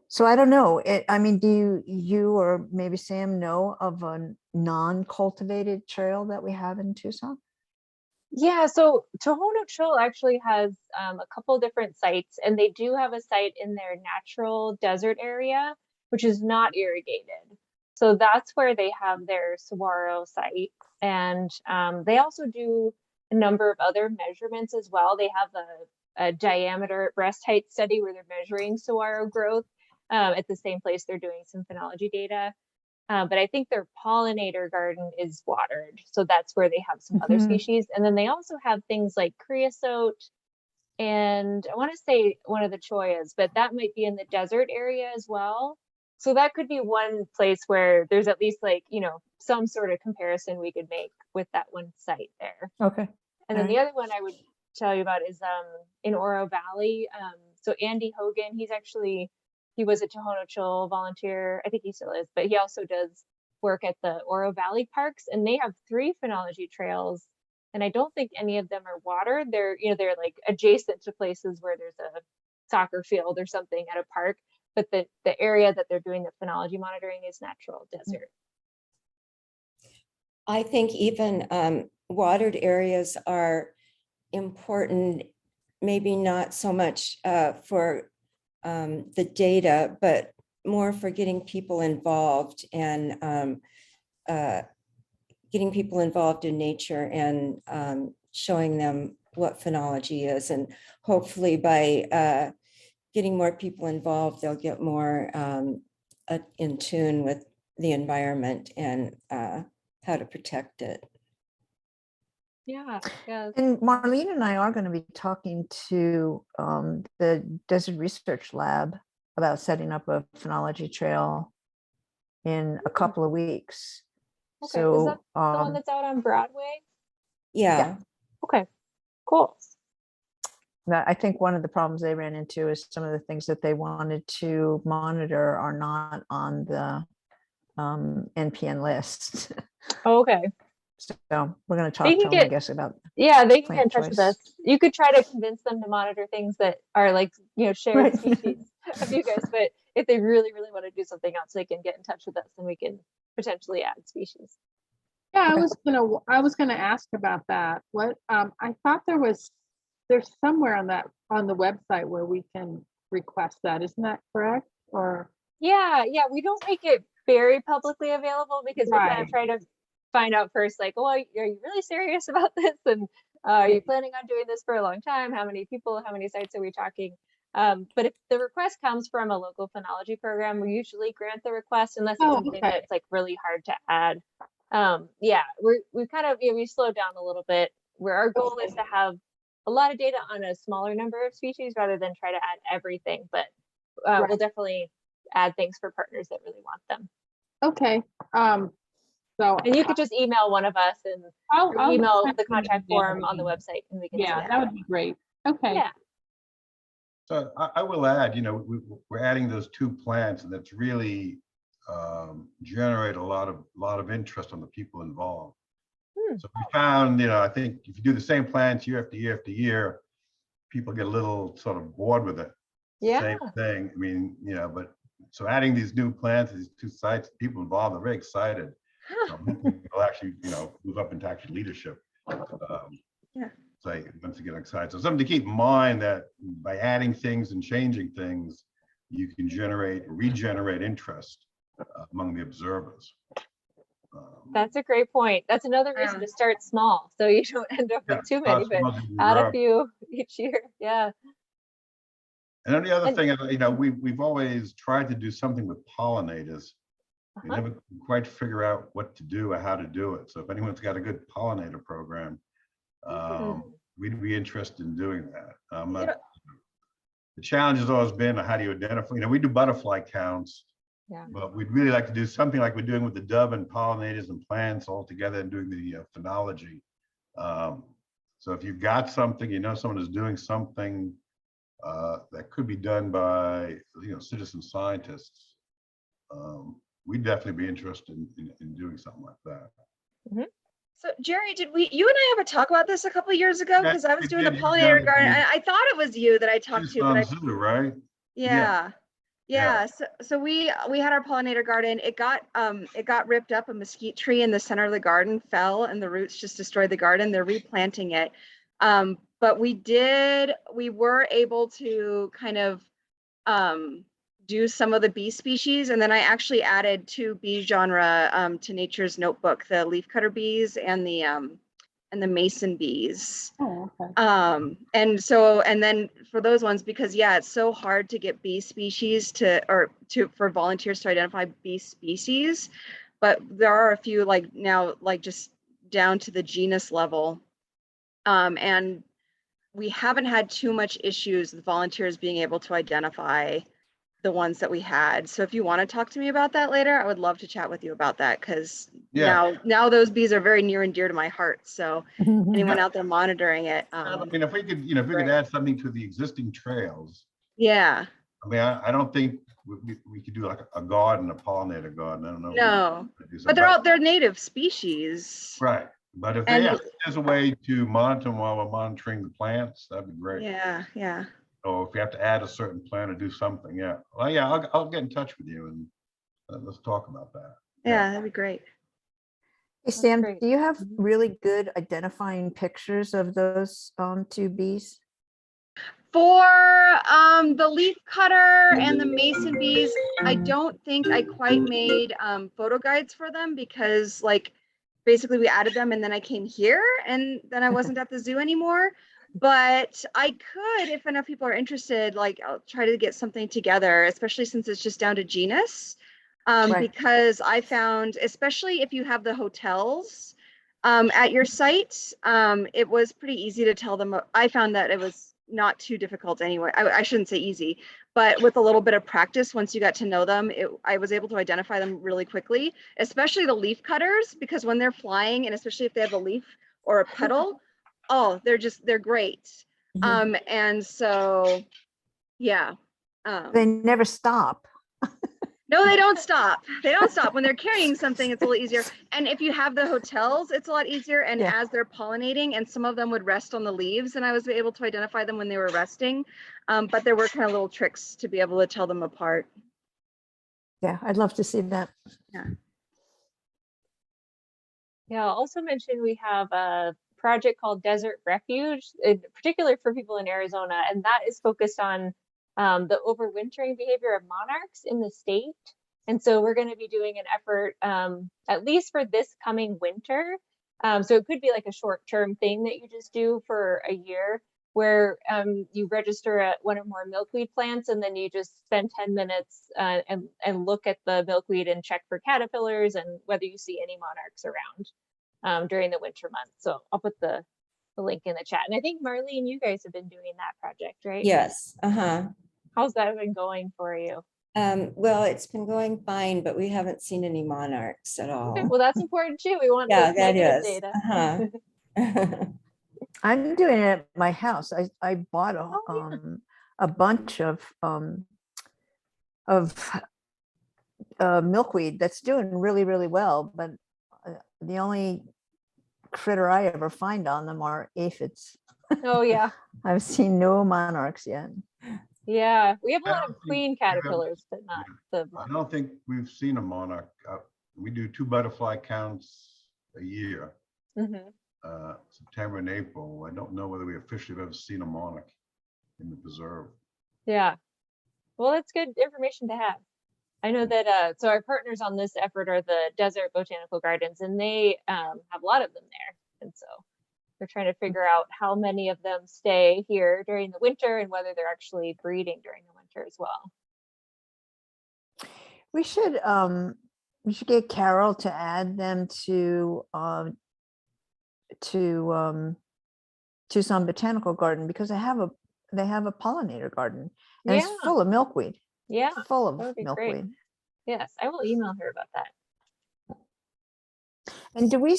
So I don't know. I mean, do you or maybe Sam know of a non-cultivated trail that we have in Tucson? Yeah, so Tohono actually has a couple different sites, and they do have a site in their natural desert area, which is not irrigated. So that's where they have their saguaro site. And they also do a number of other measurements as well. They have a diameter breast height study where they're measuring saguaro growth at the same place they're doing some phenology data. But I think their pollinator garden is watered. So that's where they have some other species. And then they also have things like creosote, and I want to say one of the choyas, but that might be in the desert area as well. So that could be one place where there's at least, like, you know, some sort of comparison we could make with that one site there. Okay. And then the other one I would tell you about is in Oro Valley. So Andy Hogan, he was a Tohono volunteer. I think he still is, but he also does work at the Oro Valley parks, and they have 3 phenology trails. And I don't think any of them are watered. They're like adjacent to places where there's a soccer field or something at a park, but the area that they're doing the phenology monitoring is natural desert. I think even watered areas are important, maybe not so much for the data, but more for getting people involved and getting people involved in nature and showing them what phenology is. And hopefully by getting more people involved, they'll get more in tune with the environment and how to protect it. Yeah. And Marlene and I are going to be talking to the Desert Research Lab about setting up a phenology trail in a couple of weeks. Okay. So is that the one that's out on Broadway? Yeah. Okay. Cool. I think one of the problems they ran into is some of the things that they wanted to monitor are not on the NPN list. Oh, okay. So we're going to They talk to can them, I guess, about Yeah, they can plant get in touch with choice. us. You could try to convince them to monitor things that are like, shared Right. species of you guys. But if they really, really want to do something else, they can get in touch with us and we can potentially add species. Yeah, Okay. I was gonna ask about that. What I thought there's somewhere on the website where we can request that. Isn't that correct? Or Yeah, we don't make it very publicly available because we kind of try to find out first, like, oh, are you really serious about this? And are you planning on doing this for a long time? How many people, how many sites are we talking? But if the request comes from a local phenology program, we usually grant the request unless it's something that's like really hard to add. Yeah, we kind of, we slowed down a little bit, where our goal is to have a lot of data on a smaller number of species rather than try to add everything. But Right. we'll definitely add things for partners that really want them. Okay. So And you could just email one of us and or I'll email check the in contact there. form on the website and we can do Yeah, that. that would be great. Okay. Yeah. So I will add, we're adding those 2 plants, and that's really generate a lot of interest on the people involved. So we found, I think if you do the same plants year after year after year, people get a little sort of bored with it. Yeah. Same thing. I mean, but so adding these new plants, these 2 sites, people involved are very excited. They'll actually, move up into actual leadership. Yeah. So once you get excited, so something to keep in mind that by adding things and changing things, you can regenerate interest among the observers. That's a great point. That's another reason to start small, so you don't end up with too many, but add a few each year. Yeah. And then the other thing is, we've always tried to do something with pollinators. We never quite figure out what to do or how to do it. So if anyone's got a good pollinator program, we'd be interested in doing that. The challenge has always been how do you identify, we do butterfly counts, but we'd really like to do something like we're doing with the dove and pollinators and plants all together and doing the phenology. So if you've got something, someone is doing something that could be done by, citizen scientists, we'd definitely be interested in doing something like that. So Jerry, you and I have a talk about this a couple of years ago? Because I was doing the pollinator garden. I thought it was you that I talked to, but Tucson Zoo, right? Yeah. So we had our pollinator garden. It got ripped up. A mesquite tree in the center of the garden fell and the roots just destroyed the garden. They're replanting it. But we were able to kind of do some of the bee species, and then I actually added 2 bee genre to Nature's Notebook: the leafcutter bees and the mason bees. Oh, okay. And then for those ones, because it's so hard to get bee species for volunteers to identify bee species, but there are a few now just down to the genus level, and we haven't had too much issues with volunteers being able to identify the ones that we had. So if you want to talk to me about that later, I would love to chat with you about that, because now those bees are very near and dear to my heart. So anyone out there monitoring it. I mean, if we could add something to the existing trails. Yeah. I mean, I don't think we could do like a garden, a pollinator garden. I don't know. No, but they're native species. Right. But if there's a way to monitor them while we're monitoring the plants, that'd be great. Yeah. Or if you have to add a certain plant or do something, Well, I'll get in touch with you and let's talk about that. Yeah, that'd be great. Hey, Sam, great. do you have really good identifying pictures of those 2 bees? For the leaf cutter and the mason bees, I don't think I quite made photo guides for them, because basically we added them and then I came here and then I wasn't at the zoo anymore. But I could, if enough people are interested, I'll try to get something together, especially since it's just down to genus. Because I found, especially if you have the hotels at your site, it was pretty easy to tell them. I found that it was not too difficult anyway. I shouldn't say easy, but with a little bit of practice, once you got to know them, I was able to identify them really quickly, especially the leaf cutters, because when they're flying, and especially if they have a leaf or a petal, they're great. And so, They never stop. No, they don't stop. They don't stop. When they're carrying something, it's a little easier. And if you have the hotels, it's a lot easier. And as they're pollinating, and some of them would rest on the leaves, and I was able to identify them when they were resting. But there were kind of little tricks to be able to tell them apart. Yeah, I'd love to see that. Yeah, I'll also mention we have a project called Desert Refuge, particularly for people in Arizona, and that is focused on the overwintering behavior of monarchs in the state. And so we're going to be doing an effort, at least for this coming winter. So it could be like a short-term thing that you just do for a year, where you register at one or more milkweed plants, and then you just spend 10 minutes and look at the milkweed and check for caterpillars and whether you see any monarchs around during the winter months. So I'll put the link in the chat. And I think Marlene, you guys have been doing that project, right? Yes. How's that been going for you? Well, it's been going fine, but we haven't seen any monarchs at Okay, all. well, that's important too. We want Yeah, the that negative is. data. Uh-huh. I'm doing it at my house. I bought Oh, yeah. a bunch of milkweed that's doing really, really well, but the only critter I ever find on them are aphids. Oh, yeah. I've seen no monarchs yet. Yeah. We have a I lot don't of think queen we have- caterpillars, but not the. I don't think we've seen a monarch. We do 2 butterfly counts a year, Mhm. September and April. I don't know whether we officially have ever seen a monarch in the preserve. Yeah. Well, that's good information to have. I know that, so our partners on this effort are the Desert Botanical Gardens, and they have a lot of them there. And so we're trying to figure out how many of them stay here during the winter and whether they're actually breeding during the winter as well. We should get Carol to add them to Tucson Botanical Garden, because they have a pollinator garden and Yeah, it's full of milkweed. yeah, Full that would of be great. milkweed. Yes, I will email her about that. And do we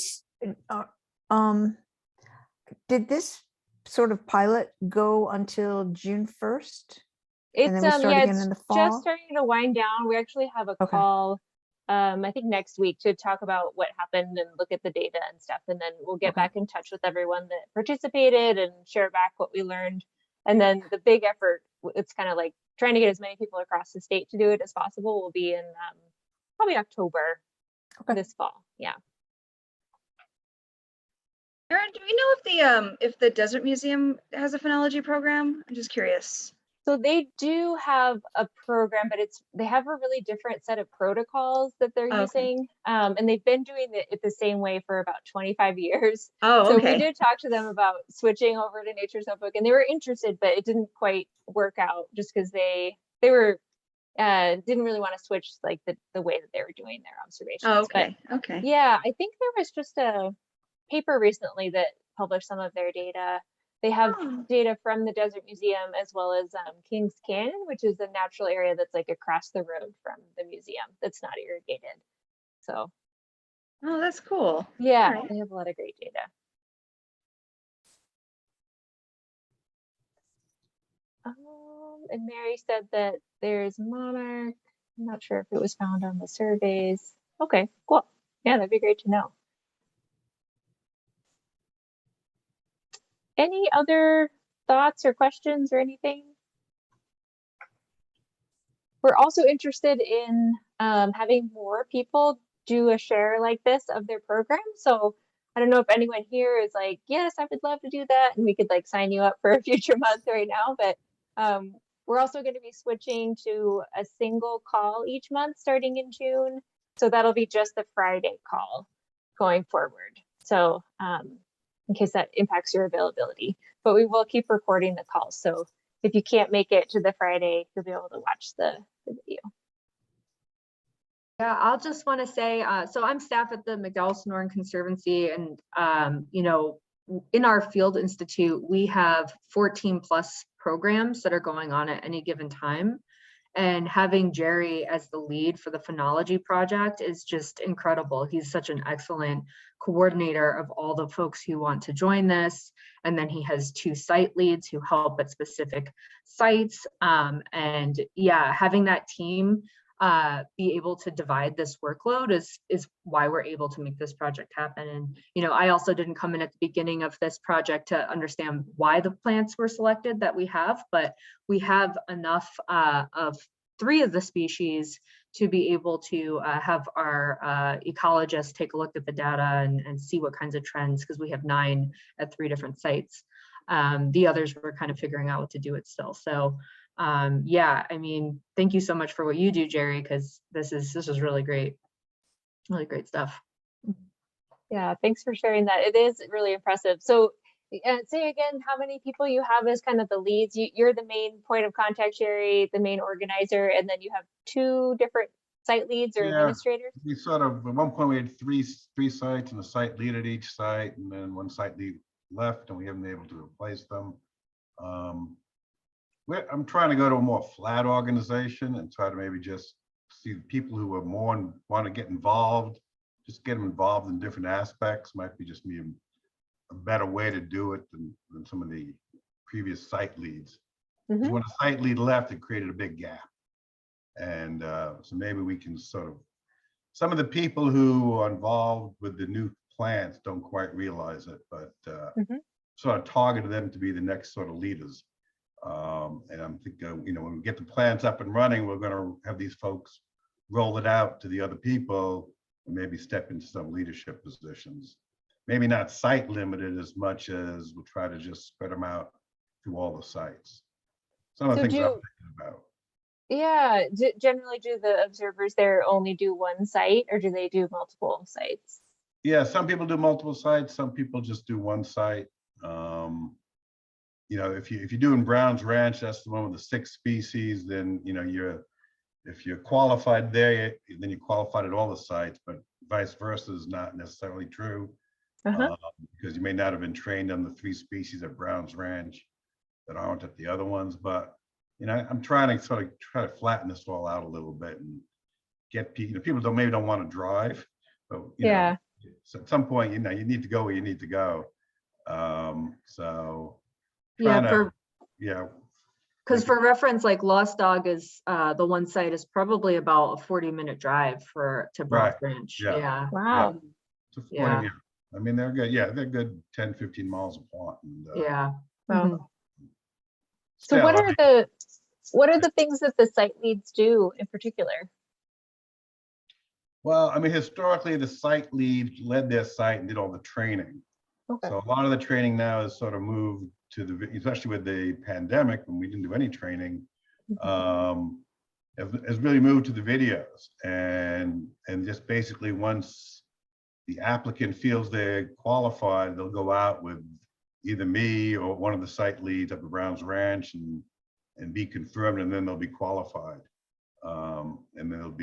did this sort of pilot go until June 1st? And It's then we start yeah, again it's in the just fall? starting to wind down. We actually have a Okay. call, I think next week, to talk about what happened and look at the data and stuff. And then we'll get Okay. back in touch with everyone that participated and share back what we learned. And then the big effort, it's kind of like trying to get as many people across the state to do it as possible, will be in probably October Okay. this fall. Yeah. Erin, do we know if the Desert Museum has a phenology program? I'm just curious. So they do have a program, but they have a really different set of protocols that they're Oh, okay. using. And they've been doing it the same way for about 25 years. Oh, So okay. we did talk to them about switching over to Nature's Notebook, and they were interested, but it didn't quite work out just because they were didn't really want to switch like the way that they were doing their observations. Oh, But okay. Okay. yeah, I think there was just a paper recently that published some of their data. They have Oh. data from the Desert Museum as well as Kings Canyon, which is a natural area that's like across the road from the museum that's not irrigated. So Oh, that's cool. yeah, Alright. they have a lot of great data. And Mary said that there's monarch. I'm not sure if it was found on the surveys. Okay, cool. Yeah, that'd be great to know. Any other thoughts or questions or anything? We're also interested in having more people do a share like this of their program. So I don't know if anyone here is like, yes, I would love to do that. And we could like sign you up for a future month right now. But we're also going to be switching to a single call each month starting in June. So that'll be just the Friday call going forward. So in case that impacts your availability, but we will keep recording the calls. So if you can't make it to the Friday, you'll be able to watch the video. Yeah, I'll just want to say, so I'm staff at the McDowell Sonoran Conservancy, and you know, in our field institute, we have 14 plus programs that are going on at any given time. And having Jerry as the lead for the phenology project is just incredible. He's such an excellent coordinator of all the folks who want to join this. And then he has 2 site leads who help at specific sites. And yeah, having that team be able to divide this workload is why we're able to make this project happen. And you know, I also didn't come in at the beginning of this project to understand why the plants were selected that we have, but we have enough of 3 of the species to be able to have our ecologists take a look at the data and see what kinds of trends, because we have 9 at 3 different sites. The others were kind of figuring out what to do it still. So yeah, I mean, thank you so much for what you do, Jerry, because this is really great stuff. Yeah, thanks for sharing that. It is really impressive. So say again how many people you have as kind of the leads. You're the main point of contact, Jerry, the main organizer, and then you have 2 different site leads or administrators. We sort of, at one point we had three sites and a site lead at each site, and then 1 site lead left and we haven't been able to replace them. I'm trying to go to a more flat organization and try to maybe just see the people who are more want to get involved, just get them involved in different aspects. Might be just me a better way to do it than some of the previous site leads. 'Cause when a site lead left, it created a big gap. And so maybe we can sort of, some of the people who are involved with the new plants don't quite realize it, but sort of targeted them to be the next sort of leaders. And I'm thinking, you know, when we get the plants up and running, we're going to have these folks roll it out to the other people and maybe step into some leadership positions. Maybe not site limited as much as we'll try to just spread them out through all the sites. Some of the So things I'm thinking about. Yeah, generally do the observers there only do one site, or do they do multiple sites? Yeah, some people do multiple sites, some people just do one site. You know, if you're doing Brown's Ranch, that's the one with the 6 species, then you know if you're qualified there, then you're qualified at all the sites, but vice versa is not necessarily true. Because you may not have been trained on the 3 species at Brown's Ranch that aren't at the other ones. But you know, I'm trying to sort of try to flatten this all out a little bit and get people. You know, people maybe don't want to drive, but you know, so at some point, you know, you need to go where you need to go. So because for reference, like Lost Dog is the one site is probably about a 40-minute drive to Brown's Ranch. Yeah. Wow. Yeah. I mean, they're good. Yeah, they're good 10, 15 miles apart. And, Yeah. Wow. So what are the things that the site leads do in particular? Well, I mean, historically, the site lead led their site and did all the training. Okay. So a lot of the training now is sort of moved to especially with the pandemic when we didn't do any training, has really moved to the videos and just basically once the applicant feels they're qualified, they'll go out with either me or one of the site leads up at Brown's Ranch and be confirmed, and then they'll be qualified. And then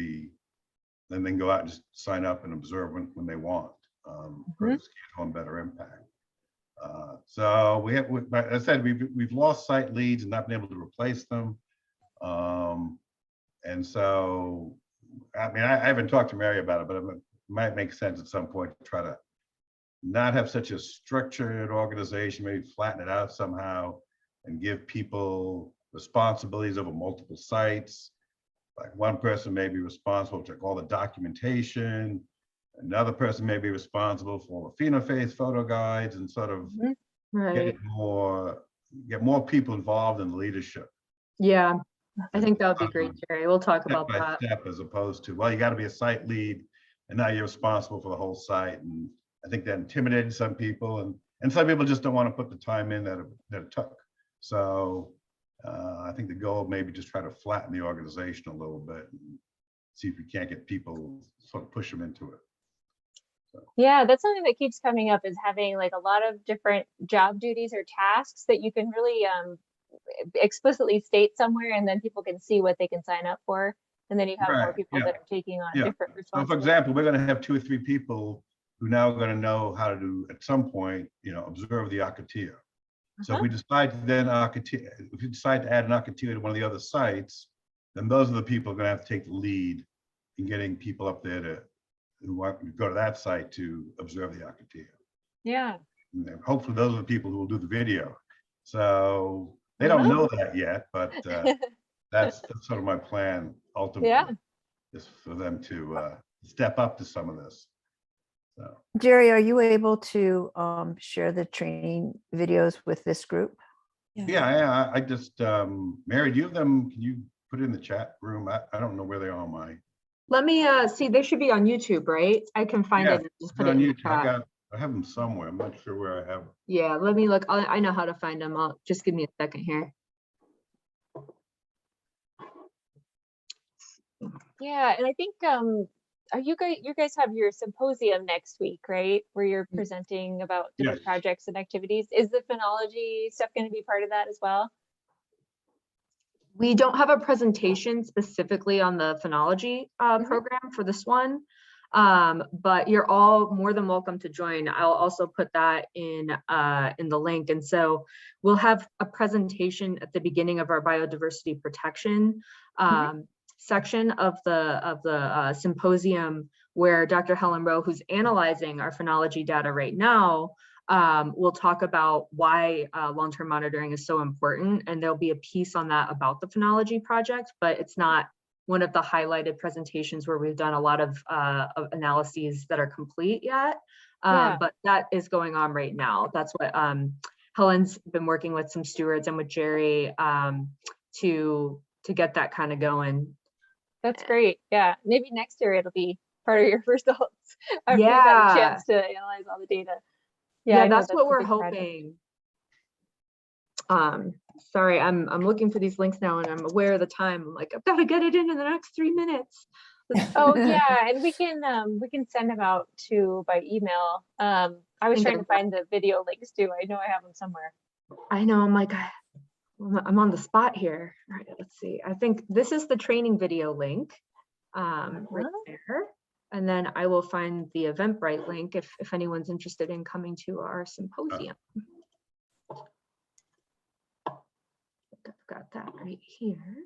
then they can go out and just sign up and observe when they want for the schedule and better impact. So like I said, we've lost site leads and not been able to replace them. And so, I mean, I haven't talked to Mary about it, but it might make sense at some point to try to not have such a structured organization, maybe flatten it out somehow and give people responsibilities over multiple sites. Like one person may be responsible for all the documentation, another person may be responsible for all the phenophase photo guides, and sort of get more people involved in leadership. Yeah, I think that would be great, Jerry. We'll talk about Step by that. step, as opposed to, well, you got to be a site lead and now you're responsible for the whole site. And I think that intimidated some people, and some people just don't want to put the time in that it took. So I think the goal maybe just try to flatten the organization a little bit and see if we can't get people, sort of push them into it. Yeah, that's something that keeps coming up, is having like a lot of different job duties or tasks that you can really explicitly state somewhere, and then people can see what they can sign up for. And then you have more people that are taking on different So responsibilities. for example, we're going to have 2 or 3 people who now are going to know how to do, at some point, you know, observe the Arcatia. So if we decide to then if we decide to add an Arcatia to one of the other sites, then those are the people who are going to have to take the lead in getting people up there who want to go to that site to observe the Arcatia. Yeah. And then hopefully those are the people who will do the video. So they don't know that yet, but that's sort of my plan ultimately, is for them to step up to some of this. So. Jerry, are you able to share the training videos with this group? Yeah, I just, Mary, do you have them? Can you put it in the chat room? I don't know where they are on my. Let me see, they should be on YouTube, right? I can find it and just put it in the chat. I have them somewhere. I'm not sure where I have them. Yeah, let me look. I know how to find them. Just give me a second here. Yeah, and I think you guys have your symposium next week, right? Where you're presenting about different projects and activities. Is the phenology stuff going to be part of that as well? We don't have a presentation specifically on the phenology program for this one. But you're all more than welcome to join. I'll also put that in the link. And so we'll have a presentation at the beginning of our biodiversity protection section of the symposium, where Dr. Helen Rowe, who's analyzing our phenology data right now, will talk about why long-term monitoring is so important. And there'll be a piece on that about the phenology project, but it's not one of the highlighted presentations where we've done a lot of analyses that are complete yet. But that is going on right now. That's what Helen's been working with some stewards and with Jerry to get that kind of going. That's great. Yeah, maybe next year it'll be part of your results after you've had a chance to analyze all the data. Yeah, that's what we're hoping. Sorry, I'm looking for these links now and I'm aware of the time. I'm like, I've got to get it in the next 3 minutes. Oh yeah, and we can send them out too by email. I was trying to find the video links too. I know I have them somewhere. I know, I'm like, I'm on the spot here. All right, let's see. I think this is the training video link right there. And then I will find the Eventbrite link if anyone's interested in coming to our symposium. I've got that right here.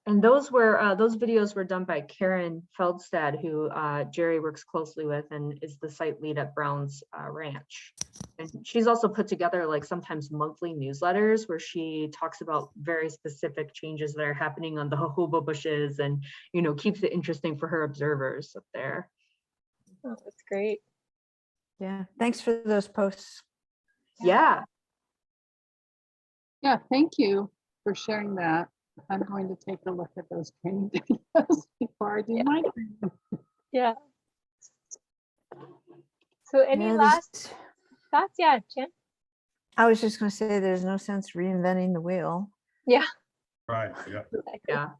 And those videos were done by Karen Feldstad, who Jerry works closely with and is the site lead at Brown's Ranch. And she's also put together like sometimes monthly newsletters where she talks about very specific changes that are happening on the jojoba bushes and, you know, keeps it interesting for her observers up there. Oh, that's great. Yeah, thanks for those posts. Yeah. Yeah, thank you for sharing that. I'm going to take a look at those training videos before I do my training. Yeah. So any last thoughts? Yeah, Jen? I was just going to say there's no sense reinventing the wheel. Yeah. Right, yeah. Yeah.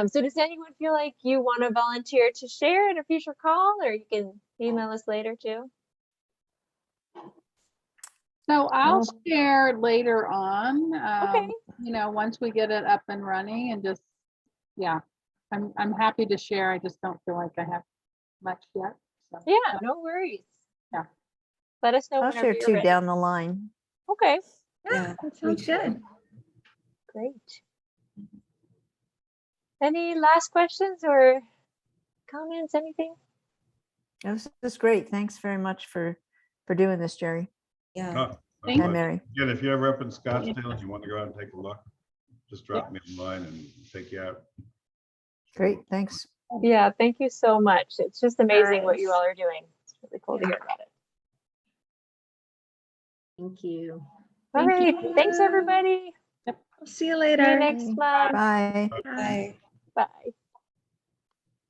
So does anyone feel like you want to volunteer to share at a future call, or you can email us later too? So I'll share later on, Okay. you know, once we get it up and running, and just, yeah, I'm happy to share. I just don't feel like I have much yet. So, Yeah, no worries. Yeah. Let us know I'll whenever share you're 2 ready. down the line. Okay, Yeah, That sounds good. great. Any last questions or comments, anything? This is great. Thanks very much for doing this, Jerry yeah. No, Thank and but Mary. again, if you're ever up in Scottsdale and you want to go out and take a look, just drop me a line and take you out. Great, thanks. Yeah, thank you so much. It's just amazing what you all are doing. It's really cool to hear about it. Thank you. All right, thanks everybody. I'll see you See you later. next month. Bye. Bye. Bye.